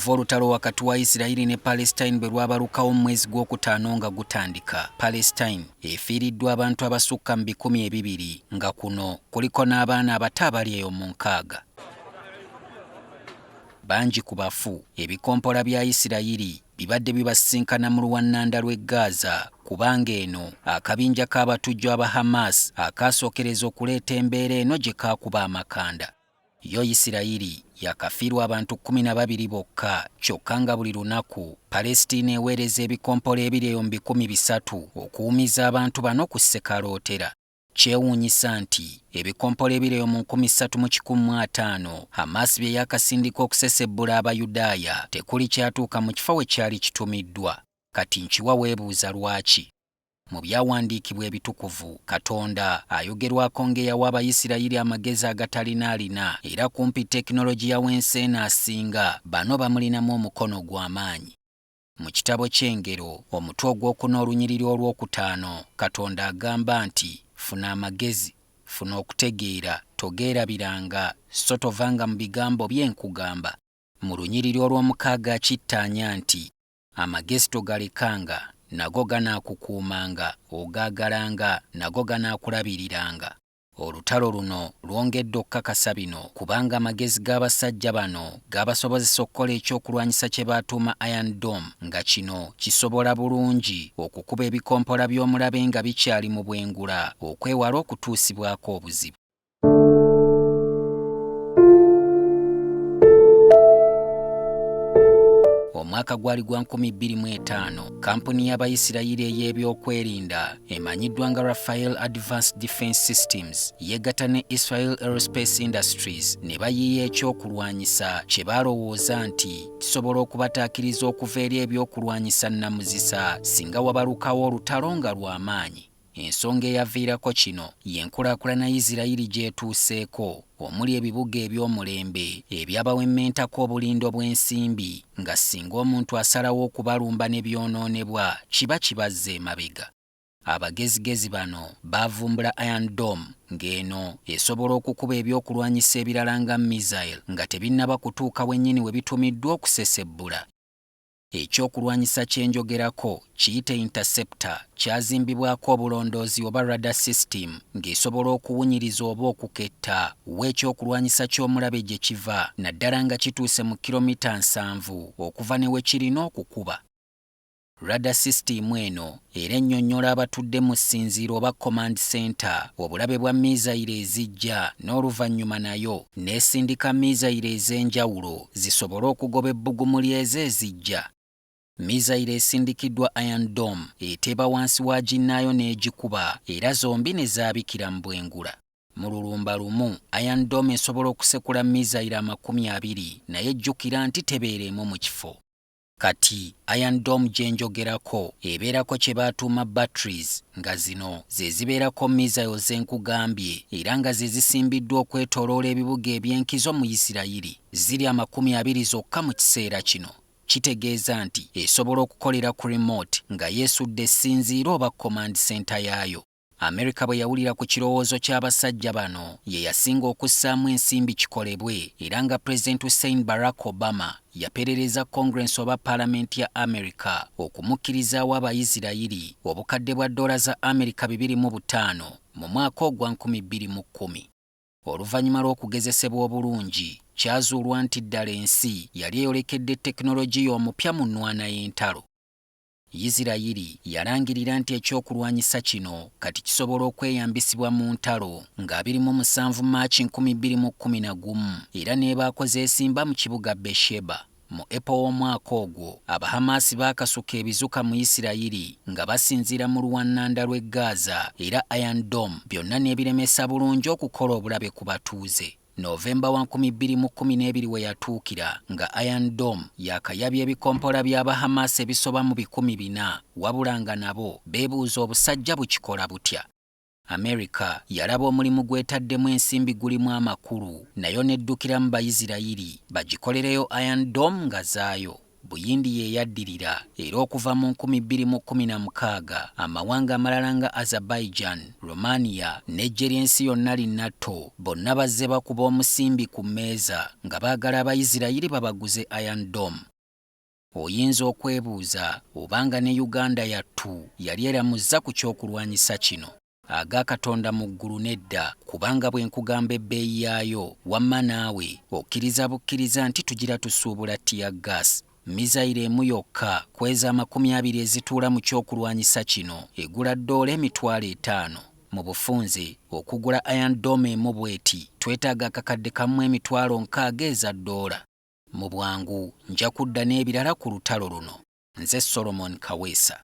Okuva olutalo wakati wa Isreal ne Palestine bwe lwabalukawo mu mwezi gw'okutaano nga gutandika, Palestine efiiriddwa abantu abasukka mu 200 nga kuno kuliko n'abaana abato abali eyo mu 6. Bangi ku bafu ebikompola bya Isirayiri bibadde bibasinkana mu luwannanda lw'e Gaza kubanga eno akabinja k'abatujju aba Hamas akasookereza okuleeta embeera eno gye kaakuba amakanda. Yo Isirayiri yakafiirwa abantu 12 bokka, kyokka nga buli lunaku Palestine eweereza ebikompola ebiri eyo mu 300 okuwumiza abantu bano ku ssekalootera. Kyewuunyisa nti ebikompola ebiri eyo mu 3150 Hamas bye yakasindika okusesebbula Abayudaaya tekuli kyatuuka mu kifo we kyali kitumiddwa. Kati nkiwa weebuuza lwaki? Mu byawandiikibwa ebitukuvu, Katonda ayogerwako ng'eyawa Abayisirayiri amagezi agatalina era kumpi tekinologiya w'ensi eno asinga bano bamulinamu omukono gw'amaanyi. Mu kitabo ky'engero omutwe ogw'okuna olunyiriri olw'okutaano, Katonda agamba nti funa amagezi, funa okutegeera, togeerabiranga, so tovanga mu bigambo bye nkugamba. Mu lunyiriri olw'omukaaga akittaanya nti amagezi togalekanga, nago ganaakukuumanga, ogaagalanga, nago ganaakulabiriranga. Olutalo luno lwongedde okukakasa bino kubanga amagezi g'abasajja bano gabasobozesa okukola ekyokulwanyisa kye baatuuma Iron Dome, nga kino kisobola bulungi okukuba ebikompola by'omulabe nga bikyali mu bwengula okwewala okutuusibwako obuzibu. Omwaka gwali gwa 2005, kampuni y'Abayisirayiri ey'ebyokwerinda emanyiddwa nga Rafael Advanced Defense Systems yegatta ne Israel Aerospace Industries ne bayiiya ekyokulwanyisa kye balowooza nti kisobola okubataakiriza okuva eri ebyokulwanyisa nnamuzisa singa wabalukawo olutalo nga lw'amaanyi. Ensonga eyaviirako kino y'enkulaakulana Isirayiri gy'etuuseeko omuli ebibuga eby'omulembe ebyabawemmentako obulindo bw'ensimbi nga singa omuntu asalawo okubalumba ne byonoonebwa kiba kibazza emabega. Abagezigezi bano bavumbula Iron Dome ng'eno esobola okukuba ebyokulwanyisa ebirala nga missile nga tebinnaba kutuuka wennyini we bitumiddwa okusesebbula. Ekyokulwanyisa kyenjogerako kiyite interceptor kyazimbibwako obulondoozi oba radar system ng'esobola okuwunyiriza oba okuketta w'ekyokulwanyisa ky'omulabe gye kiva naddala nga kituuse mu kilomita 7 okuva ne we kirina okukuba. Radar system eno era ennyonnyola abatudde mu ssinziiro oba command center obulabe bwa missile ezijja n'oluvannyuma nayo n'esindika missile ez'enjawulo zisobole okugoba ebbugumu lyezo ezijja. Missile esindikiddwa Iron Dome eteeba wansi wa ginnaayo n'egikuba era zombi ne zaabikira mu bwengula. Mu lulumba lumu Iron Dome esobola okusekula missile 20 naye jjukira nti tebeeremu mu kifo. Kati Iron Dome gye njogerako ebeerako kye baatuuma batteries nga zino ze zibeerako missile zenkugambye era nga ze zisimbiddwa okwetooloola ebibuga eby'enkizo mu Isirayiri ziri 20 zokka mu kiseera kino. Kitegeeza nti esobola okukolera ku remote nga yeesudde essinziiro oba command center yaayo. Amerika bwe yawulira ku kirowoozo ky'abasajja bano ye yasinga okussaamu ensimbi kikolebwe era nga President Hussein Barack Obama yaperereza Congress oba Paalamenti ya Amerika okumukkirizaawo Abayisirayiri obukadde bwa dola za Amerika 205 mu mwaka ogwa 2010. Oluvannyuma lw'okugezesebwa obulungi kyazuulwa nti ddala ensi yali eyolekedde tekinologiya omupya mu nnwana y'entalo. Isirayiri yalangirira nti ekyokulwanyisa kino kati kisobola okweyambisibwa mu ntalo nga 27 Maachi 2011 era n'ebaako zeesimba mu kibuga Beersheba. Mu April w'omwaka ogwo Abahamasi baakasuka ebizuka mu Isirayiri nga basinziira mu luwannanda lw'e Gaza era Iron Dome byonna n'ebiremesa bulungi okukola obulabe ku batuuze. Novemba wa 2012 we yatuukira nga Iron Dome yakayabya ebikompola by'Abahamasi ebisoba mu 400 wabula nga nabo beebuuza obusajja bukikola butya. Amerika yalaba omulimu gwetaddemu ensimbi gulimu amakulu nayo neddukira mu Bayisirayiri bagikolereyo Iron Dome nga zaayo. Buyindi ye yaddirira era okuva mu 2016 amawanga amalala nga Azerbaijan, Romania n'eggye ly'ensi yonna linnato bonna bazze bakuba omusimbi ku mmeeza nga baagala Abayisirayiri babaguze Iron Dome. Oyinza okwebuuza obanga ne Uganda yattu yali eramuzza ku ky'okulwanyisa kino. Aga Katonda mu ggulu nedda, kubanga bwe nkugamba ebbeeyi yaayo wamma naawe okkiriza bukkiriza nti tugira tusuubula tiya gas. Mizayiro emu yokka kweza 20 ezituula mu ky'okulwanyisa kino egula $50,000. Mu bufunze okugula Iron Dome emu bweti twetaaga akakadde kamu $60,000 eza $. Mu bwangu nja kudda n'ebirala ku lutalo luno. Nze Solomon Kaweesa.